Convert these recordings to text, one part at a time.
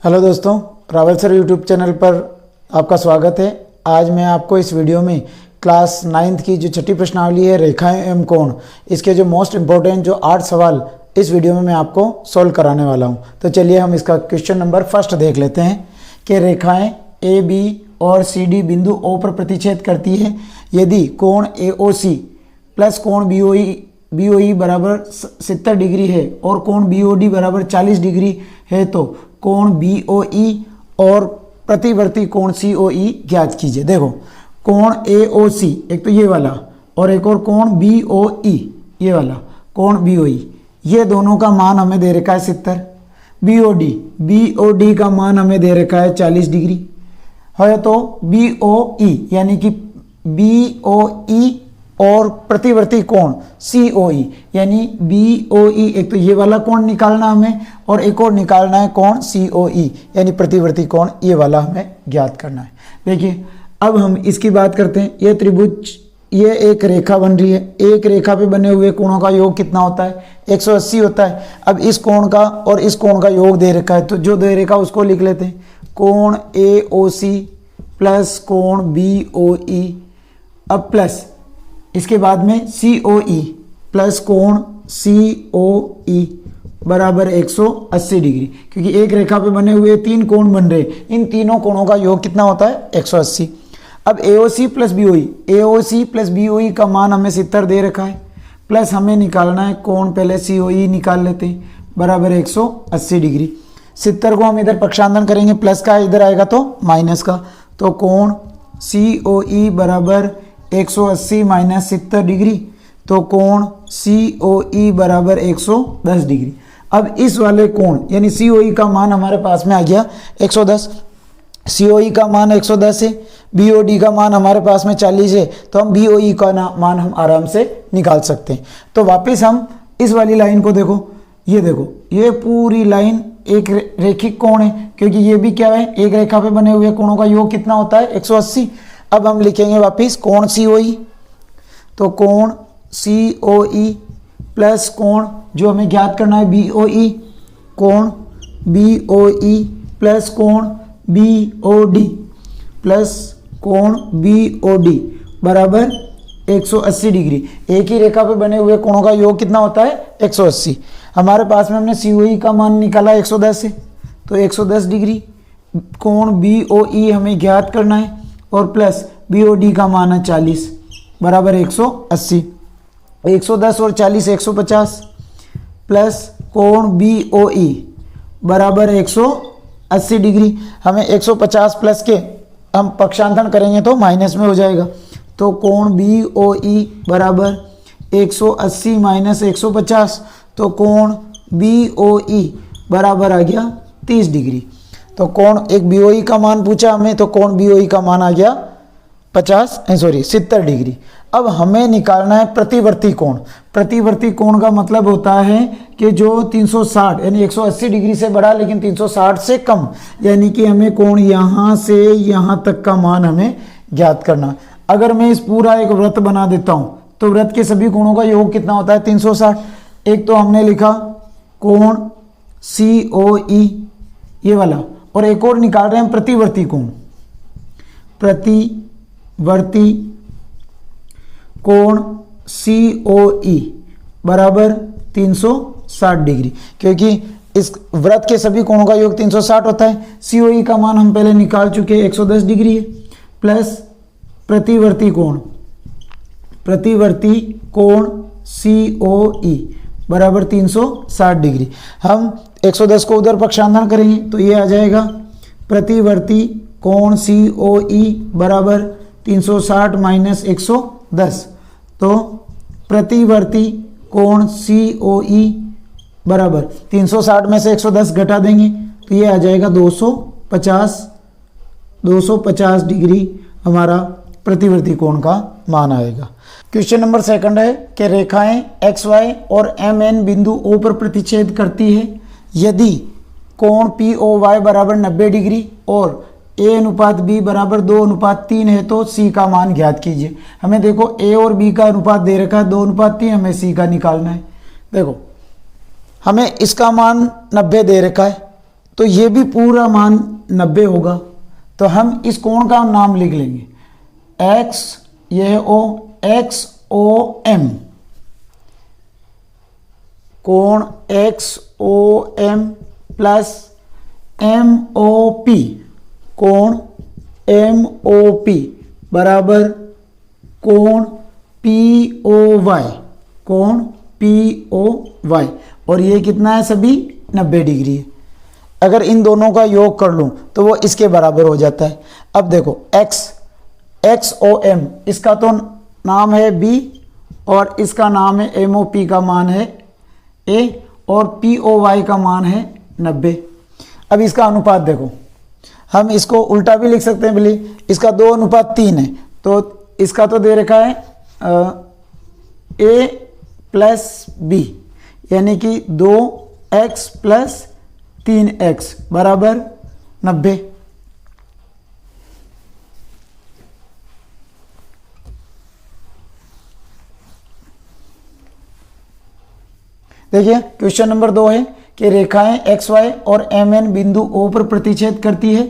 Hello दोस्तों, Rawal sir YouTube channel पर आपका स्वागत है। आज मैं आपको इस वीडियो में क्लास 9th की जो छठी प्रश्नावली है रेखाएं एवं कोण, इसके जो मोस्ट इम्पोर्टेंट जो 8 सवाल इस वीडियो में मैं आपको सॉल्व कराने वाला हूं। तो चलिए हम इसका क्वेश्चन नंबर फर्स्ट देख लेते हैं कि रेखाएं ए बी और सी डी बिंदु ओ पर प्रतिच्छेद करती है यदि कोण ए ओ सी प्लस कोण बी ओ ई बराबर 70 डिग्री है और कोण बी ओ डी बराबर 40 डिग्री है तो कोण बी ओ ई और प्रतिवर्ती कोण सी ओ ई ज्ञात कीजिए। देखो, कोण ए ओ सी एक तो ये वाला और एक और कोण बी ओ ई ये वाला कोण बी ओ ई, ये दोनों का मान हमें दे रखा है 70। बी ओ डी का मान हमें दे रखा है 40 डिग्री है। तो बी ओ ई यानी कि बी ओ ई और प्रतिवर्ती कोण सी ओ ई यानी बी ओ ई, एक तो ये वाला कोण निकालना हमें और एक और निकालना है कोण सी ओ ई यानी प्रतिवर्ती कोण, ये वाला हमें ज्ञात करना है। देखिए, अब हम इसकी बात करते हैं। ये त्रिभुज, ये एक रेखा बन रही है। एक रेखा पे बने हुए कोणों का योग कितना होता है? 180 होता है। अब इस कोण का और इस कोण का योग दे रखा है, तो जो दे रखा उसको लिख लेते हैं। कोण ए ओ सी प्लस कोण बी ओ ई, अब प्लस इसके बाद में सी ओ ई प्लस कोण सी ओ ई बराबर 180 डिग्री, क्योंकि एक रेखा पे बने हुए 3 कोण बन रहे, इन तीनों कोणों का योग कितना होता है? 180। अब ए ओ सी प्लस बी ओ ई का मान हमें 70 दे रखा है, प्लस हमें निकालना है कोण, पहले सी ओ ई निकाल लेते हैं, बराबर 180 डिग्री। 70 को हम इधर पक्षांतरण करेंगे, प्लस का इधर आएगा तो माइनस का, तो कोण सी ओ ई बराबर 180 माइनस 70 डिग्री, तो कोण सी ओ ई बराबर 110 डिग्री। अब इस वाले कोण यानी सी ओ ई का मान हमारे पास में आ गया 110। सी ओ ई का मान 110 है, बी ओ डी का मान हमारे पास में 40 है, तो हम बी ओ ई का मान हम आराम से निकाल सकते हैं। तो वापस हम इस वाली लाइन को देखो, ये पूरी लाइन एक रेखिक कोण है, क्योंकि ये भी क्या है? एक रेखा पे बने हुए कोणों का योग कितना होता है? 180। अब हम लिखेंगे वापिस कोण सी ओ ई, तो कोण सी ओ ई प्लस कोण जो हमें ज्ञात करना है बी ओ ई, कोण बी ओ ई प्लस कोण बी ओ डी प्लस कोण बी ओ डी बराबर 180 डिग्री। एक ही रेखा पे बने हुए कोणों का योग कितना होता है? 180। हमारे पास में हमने सी ओ ई का मान निकाला 110 है, तो 110 डिग्री। कोण बी ओ ई हमें ज्ञात करना है और प्लस बी ओ डी का मान है 40 बराबर 180। 110 और 40 150 प्लस कोण बी ओ ई बराबर 180 डिग्री। हमें 150 प्लस के हम पक्षांतरण करेंगे तो माइनस में हो जाएगा, तो कोण बी ओ ई बराबर 180 माइनस 150, तो कोण बी ओ ई बराबर आ गया 30 डिग्री। तो कोण एक बी ओ ई का मान पूछा हमें, तो कोण बी ओ ई का मान आ गया 70 डिग्री। अब हमें निकालना है प्रतिवर्ती कोण। प्रतिवर्ती कोण का मतलब होता है कि जो 360 यानी 180 डिग्री से बड़ा लेकिन 360 से कम, यानी कि हमें कोण यहाँ से यहाँ तक का मान हमें ज्ञात करना। अगर मैं इस पूरा एक वृत्त बना देता हूँ तो वृत्त के सभी कोणों का योग कितना होता है? 360। एक तो हमने लिखा कोण सी ओ ई ये वाला, और एक और निकाल रहे हैं प्रतिवर्ती कोण। प्रतिवर्ती कोण सी ओ ई बराबर 360 डिग्री, क्योंकि इस वृत्त के सभी कोणों का योग 360 होता है। सी ओ ई का मान हम पहले निकाल चुके हैं 110 डिग्री है, प्लस प्रतिवर्ती कोण सी ओ ई बराबर 360 डिग्री। हम 110 को उधर पक्षांतरण करेंगे तो ये आ जाएगा प्रतिवर्ती कोण सी ओ ई बराबर 360 माइनस 110, तो प्रतिवर्ती कोण सी ओ ई बराबर 360 में से 110 घटा देंगे तो ये आ जाएगा 250 डिग्री हमारा प्रतिवर्ती कोण का मान आएगा। क्वेश्चन नंबर 2 है कि रेखाएं एक्स वाई और एम एन बिंदु ओ पर प्रतिच्छेद करती है यदि कोण पी ओ वाई बराबर 90 डिग्री और ए अनुपात बी बराबर 2:3 है तो सी का मान ज्ञात कीजिए। हमें देखो ए और बी का अनुपात दे रखा है 2:3, हमें सी का निकालना है। देखो हमें इसका मान 90 दे रखा है तो ये भी पूरा मान 90 होगा। तो हम इस कोण का नाम लिख लेंगे एक्स, ये है ओ, एक्स ओ एम, कोण X O M plus M O P, कोण एम ओ पी बराबर कोण पी ओ वाई, कोण पी ओ वाई, और ये कितना है सभी 90 डिग्री है। अगर इन दोनों का योग कर लूं तो वो इसके बराबर हो जाता है। अब देखो एक्स ओ एम, इसका तो नाम है बी और इसका नाम है एम ओ पी का मान है ए और पी ओ वाई का मान है 90। अब इसका अनुपात देखो, हम इसको उल्टा भी लिख सकते हैं भले, इसका 2:3 है, तो इसका तो दे रखा है ए प्लस बी, यानी कि 2x प्लस 3x बराबर 90। देखिए क्वेश्चन नंबर 2 है कि रेखाएं एक्स वाई और एम एन बिंदु ओ पर प्रतिच्छेद करती है।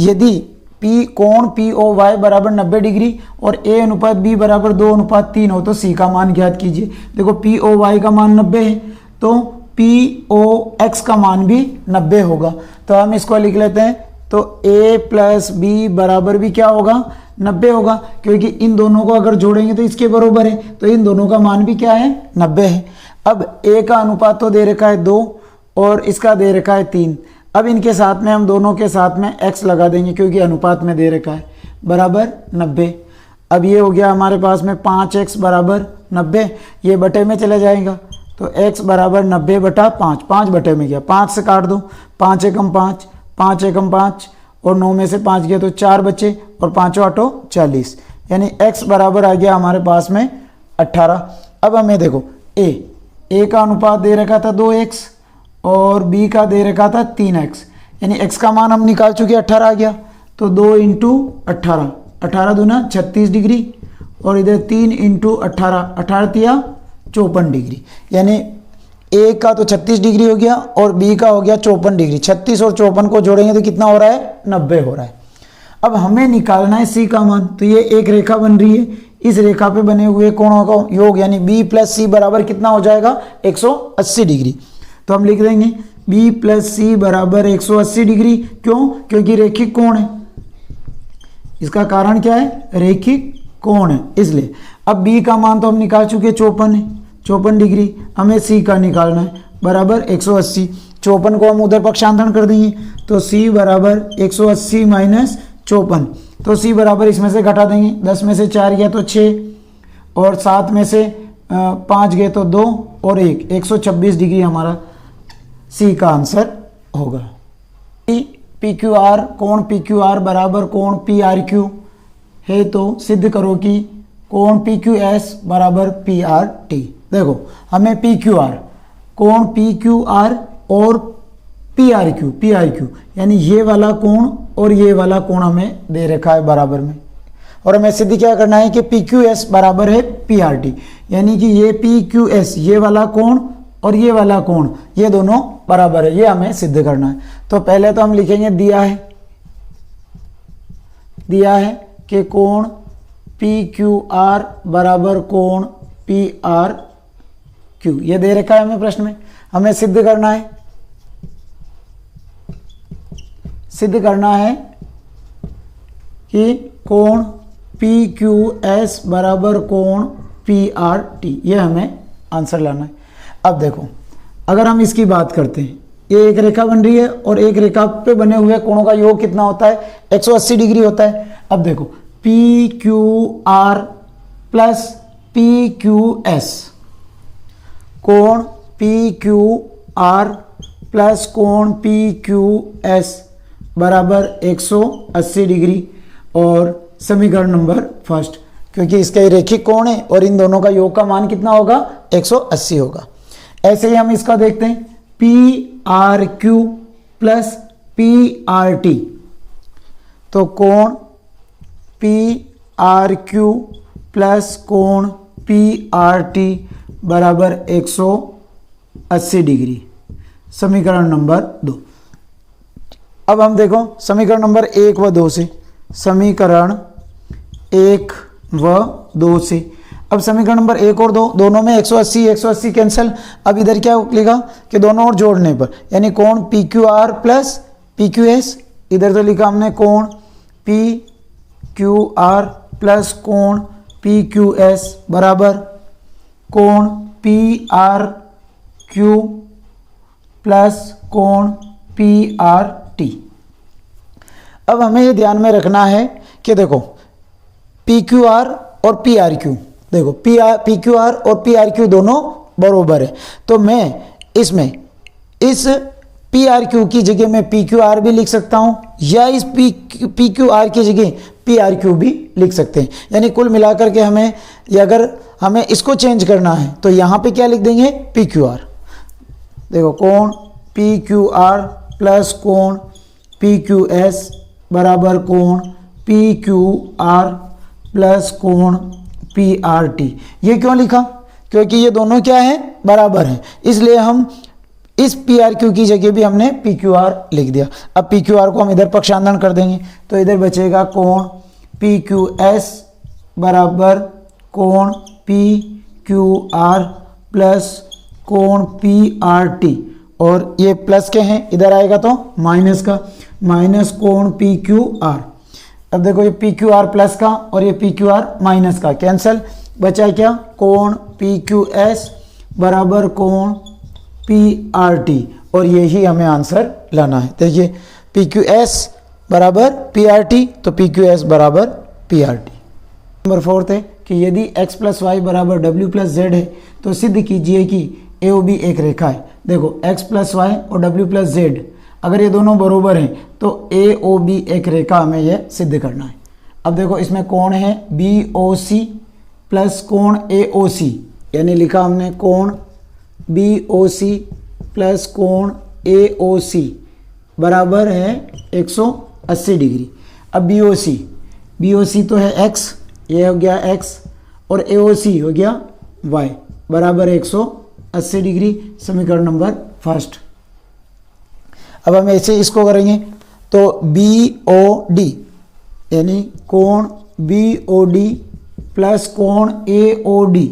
यदि पी कोण पी ओ वाई बराबर 90 डिग्री और ए अनुपात बी बराबर 2:3 हो तो सी का मान ज्ञात कीजिए। देखो पी ओ वाई का मान 90 है तो पी ओ एक्स का मान भी 90 होगा। तो हम इसको लिख लेते हैं, तो ए प्लस बी बराबर भी क्या होगा 90 होगा, क्योंकि इन दोनों को अगर जोड़ेंगे तो इसके बराबर है, तो इन दोनों का मान भी क्या है 90 है। अब ए का अनुपात तो दे रखा है 2 और इसका दे रखा है 3। अब इनके साथ में हम दोनों के साथ में x लगा देंगे क्योंकि अनुपात में दे रखा है बराबर 90। अब ये हो गया हमारे पास में 5x बराबर 90, ये बटे में चला जाएगा तो x बराबर 90 बटा 5, 5 बटे में गया, 5 से काट दो, 5 एकम 5, 5 एकम 5 और 9 में से 5 गया तो 4 बचे और 5 8 40, यानी x बराबर आ गया हमारे पास में 18। अब हमें देखो a का अनुपात दे रखा था 2x और b का दे रखा था 3x, यानी x का मान हम निकाल चुके 18 आ गया, तो 2 × 18, 18 दूना 36 डिग्री और इधर 3 × 18, 18 तिया 54 डिग्री, यानी a का तो 36 डिग्री हो गया और b का हो गया 54 डिग्री। 36 और 54 को जोड़ेंगे तो कितना हो रहा है 90 हो रहा है। अब हमें निकालना है c का मान, तो ये एक रेखा बन रही है, इस रेखा पे बने हुए कोणों का योग यानी b प्लस c बराबर कितना हो जाएगा 180 डिग्री। तो हम लिख देंगे b प्लस c बराबर 180 डिग्री। क्यों? क्योंकि रेखिक कोण है, इसका कारण क्या है रेखिक कोण है इसलिए। अब b का मान तो हम निकाल चुके 54 है, 54 डिग्री, हमें c का निकालना है बराबर 180। 54 को हम उधर पक्षांतरण कर देंगे तो c बराबर 180 माइनस 54, तो c बराबर इसमें से घटा देंगे, 10 में से 4 गया तो 6 और 7 में से 5 गए तो 2 और 1, 126 डिग्री हमारा c का आंसर होगा। पी क्यू आर, कोण पी क्यू आर बराबर कोण पी आर क्यू है, तो सिद्ध करो कि कोण पी क्यू एस बराबर पी आर टी। देखो हमें पी क्यू आर, कोण पी क्यू आर और पी आर क्यू यानी ये वाला कोण और ये वाला कोण हमें दे रखा है बराबर में, और हमें सिद्ध क्या करना है कि पी क्यू एस बराबर है पी आर टी, यानी कि ये पी क्यू एस ये वाला कोण और ये वाला कोण ये दोनों बराबर है, ये हमें सिद्ध करना है। तो पहले तो हम लिखेंगे दिया है कि कोण पी क्यू आर बराबर कोण पी आर क्यू, ये दे रखा है हमें प्रश्न में। हमें सिद्ध करना है कि कोण पी क्यू एस बराबर कोण पी आर टी, ये हमें आंसर लाना है। अब देखो अगर हम इसकी बात करते हैं, ये एक रेखा बन रही है और एक रेखा पे बने हुए कोणों का योग कितना होता है 180 डिग्री होता है। अब देखो P Q R plus P Q S, कोण पी क्यू आर प्लस कोण पी क्यू एस बराबर 180 डिग्री, और समीकरण नंबर फर्स्ट, क्योंकि इसका रेखिक कोण है और इन दोनों का योग का मान कितना होगा 180 होगा। ऐसे ही हम इसका देखते हैं P R Q plus P R T, तो कोण पी आर क्यू प्लस कोण पी आर टी बराबर 180 डिग्री, समीकरण नंबर 2। अब हम देखो समीकरण नंबर 1 व 2 से, समीकरण 1 व 2 से, अब समीकरण नंबर 1 और 2 दोनों में 180 कैंसिल। अब इधर क्या लिखा कि दोनों और जोड़ने पर, यानी कोण P Q R plus P Q S, इधर तो लिखा हमने कोण पी क्यू आर प्लस कोण पी क्यू एस बराबर कोण पी आर क्यू प्लस कोण पी आर टी। अब हमें ये ध्यान में रखना है कि देखो पी क्यू आर और पी आर क्यू, देखो पी क्यू आर और पी आर क्यू दोनों बराबर है, तो मैं इसमें इस पी आर क्यू की जगह मैं पी क्यू आर भी लिख सकता हूं, या इस पी क्यू आर की जगह पी आर क्यू भी लिख सकते हैं। यानी कुल मिलाकर के हमें, या अगर हमें इसको चेंज करना है तो यहाँ पे क्या लिख देंगे पी क्यू आर। देखो कोण पी क्यू आर प्लस कोण पी क्यू एस बराबर कोण पी क्यू आर प्लस कोण पी आर टी। ये क्यों लिखा? क्योंकि ये दोनों क्या है, बराबर हैं, इसलिए हम इस पी आर क्यू की जगह भी हमने पी क्यू आर लिख दिया। अब पी क्यू आर को हम इधर पक्षांतरण कर देंगे तो इधर बचेगा कोण पी क्यू एस बराबर कोण पी क्यू आर प्लस कोण पी आर टी, और ये प्लस के हैं, इधर आएगा तो माइनस का, माइनस कोण पी क्यू आर। अब देखो ये पी क्यू आर प्लस का और ये पी क्यू आर माइनस का कैंसल, बचा क्या कोण पी क्यू एस बराबर कोण पी आर टी, और यही हमें आंसर लाना है। देखिए पी क्यू एस बराबर पी आर टी, तो पी क्यू एस बराबर पी आर टी। नंबर 4 है कि यदि x प्लस वाई बराबर डब्ल्यू प्लस जेड है तो सिद्ध कीजिए कि ए ओ बी एक रेखा है। देखो x प्लस वाई और डब्ल्यू प्लस जेड अगर ये दोनों बराबर हैं तो ए ओ बी एक रेखा हमें यह सिद्ध करना है। अब देखो इसमें कोण है बी ओ सी प्लस कोण ए ओ सी, यानी लिखा हमने कोण बी ओ सी प्लस कोण ए ओ सी बराबर है 180 डिग्री। अब बी ओ सी तो है x, ये हो गया x, और ए ओ सी हो गया y बराबर 180 डिग्री, समीकरण नंबर 1। अब हम ऐसे इसको करेंगे तो बी ओ डी यानी कोण बी ओ डी प्लस कोण ए ओ डी,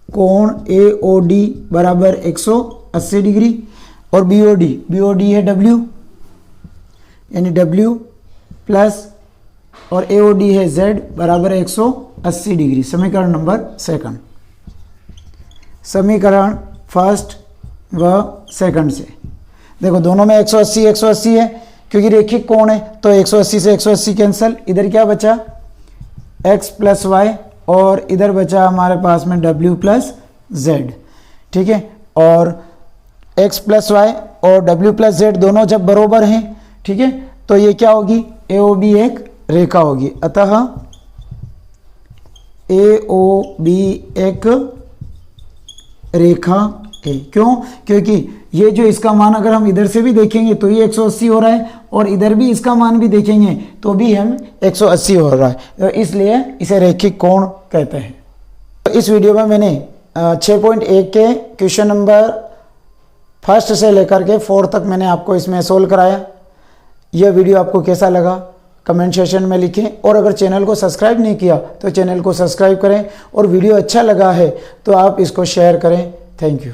कोण ए ओ डी बराबर 180 डिग्री, और बी ओ डी है W, यानी W प्लस और ए ओ डी है Z बराबर 180 डिग्री, समीकरण नंबर 2। समीकरण 1 व 2 से देखो दोनों में 180 है, क्योंकि रेखिक कोण है तो 180 से 180 कैंसिल, इधर क्या बचा x प्लस वाई, और इधर बचा हमारे पास में W प्लस जेड। ठीक है, और x प्लस वाई और W प्लस जेड दोनों जब बराबर हैं, ठीक है, तो ये क्या होगी ए ओ बी एक रेखा होगी। अतः ए ओ बी एक रेखा है। क्यों? क्योंकि ये जो इसका मान अगर हम इधर से भी देखेंगे तो ये 180 हो रहा है, और इधर भी इसका मान भी देखेंगे तो भी हम 180 हो रहा है, तो इसलिए इसे रैखिक कोण कहते हैं। तो इस वीडियो में मैंने 6.1 के क्वेश्चन नंबर 1 से लेकर के 4 तक मैंने आपको इसमें सोल्व कराया। यह वीडियो आपको कैसा लगा कमेंट सेशन में लिखें, और अगर चैनल को सब्सक्राइब नहीं किया तो चैनल को सब्सक्राइब करें, और वीडियो अच्छा लगा है तो आप इसको शेयर करें। Thank you.